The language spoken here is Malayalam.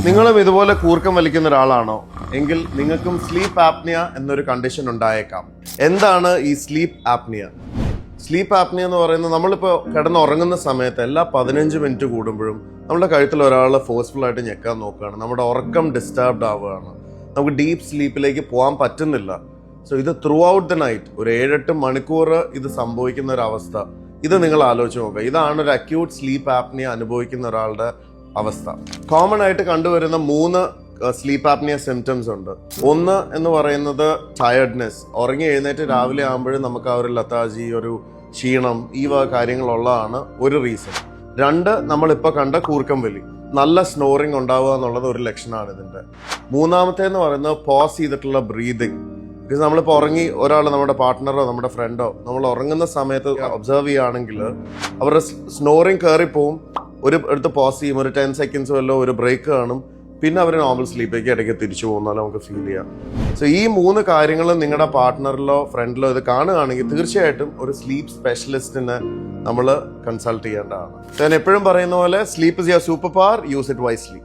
നിങ്ങളും ഇതുപോലെ കൂർക്കം വലിക്കുന്ന ഒരാളാണോ എങ്കിൽ നിങ്ങൾക്കും സ്ലീപ്പ് ആപ്നിയ എന്നൊരു കണ്ടീഷൻ ഉണ്ടായേക്കാം. എന്താണ് ഈ സ്ലീപ്പ് ആപ്നിയ? സ്ലീപ്പ് ആപ്നിയ എന്ന് പറയുന്നത് നമ്മളിപ്പോൾ കിടന്നുറങ്ങുന്ന സമയത്ത് എല്ലാ 15 മിനിറ്റ് കൂടുമ്പോഴും നമ്മുടെ കഴുത്തിൽ ഒരാൾ ഫോഴ്സ്ഫുൾ ആയിട്ട് ഞെക്കാൻ നോക്കുകയാണ്. നമ്മുടെ ഉറക്കം ഡിസ്റ്റർബ്ഡ് ആവുകയാണ്. നമുക്ക് ഡീപ്പ് സ്ലീപ്പിലേക്ക് പോകാൻ പറ്റുന്നില്ല. സോ ഇത് ത്രൂ ഔട്ട് ദ നൈറ്റ് ഒരു 7-8 മണിക്കൂർ ഇത് സംഭവിക്കുന്ന ഒരു അവസ്ഥ, ഇത് നിങ്ങൾ ആലോചിച്ച് നോക്കുക. ഇതാണ് ഒരു അക്യൂട്ട് സ്ലീപ്പ് ആപ്നിയ അനുഭവിക്കുന്ന ഒരാളുടെ അവസ്ഥ. കോമൺ ആയിട്ട് കണ്ടുവരുന്ന 3 സ്ലീപ്പ് ആപ്നിയ സിംറ്റംസ് ഉണ്ട്. ഒന്ന് എന്ന് പറയുന്നത് ടയർഡ്നെസ്. ഉറങ്ങി എഴുന്നേറ്റ് രാവിലെ ആകുമ്പോഴും നമുക്ക് ആ ഒരു ലത്താജി, ഒരു ക്ഷീണം, ഈ വക കാര്യങ്ങളുള്ളതാണ് ഒരു റീസൺ. 2 നമ്മളിപ്പോൾ കണ്ട കൂർക്കം വലി, നല്ല സ്നോറിങ് ഉണ്ടാവുക എന്നുള്ളത് ഒരു ലക്ഷണമാണ് ഇതിൻ്റെ. മൂന്നാമത്തേന്ന് പറയുന്നത് പോസ് ചെയ്തിട്ടുള്ള ബ്രീതിങ്. ബിക്കോസ് നമ്മളിപ്പോൾ ഉറങ്ങി ഒരാൾ, നമ്മുടെ പാർട്ട്ണറോ നമ്മുടെ ഫ്രണ്ടോ, നമ്മൾ ഉറങ്ങുന്ന സമയത്ത് ഒബ്സർവ് ചെയ്യുകയാണെങ്കിൽ അവരുടെ സ്നോറിങ് കയറിപ്പോവും. ഒരു അടുത്ത് പോസ് ചെയ്യും, ഒരു 10 സെക്കൻഡ്സ് വല്ലോ ഒരു ബ്രേക്ക് കാണും, പിന്നെ അവർ നോർമൽ സ്ലീപ്പിലേക്ക് ഇടയ്ക്ക് തിരിച്ചു പോകുന്നാലും നമുക്ക് ഫീൽ ചെയ്യാം. സോ ഈ 3 കാര്യങ്ങൾ നിങ്ങളുടെ പാർട്ട്ണറിലോ ഫ്രണ്ടിലോ ഇത് കാണുകയാണെങ്കിൽ തീർച്ചയായിട്ടും ഒരു സ്ലീപ്പ് സ്പെഷ്യലിസ്റ്റിനെ നമ്മൾ കൺസൾട്ട് ചെയ്യേണ്ടതാണ്. ഞാൻ എപ്പോഴും പറയുന്ന പോലെ, sleep is your super power, use it wisely.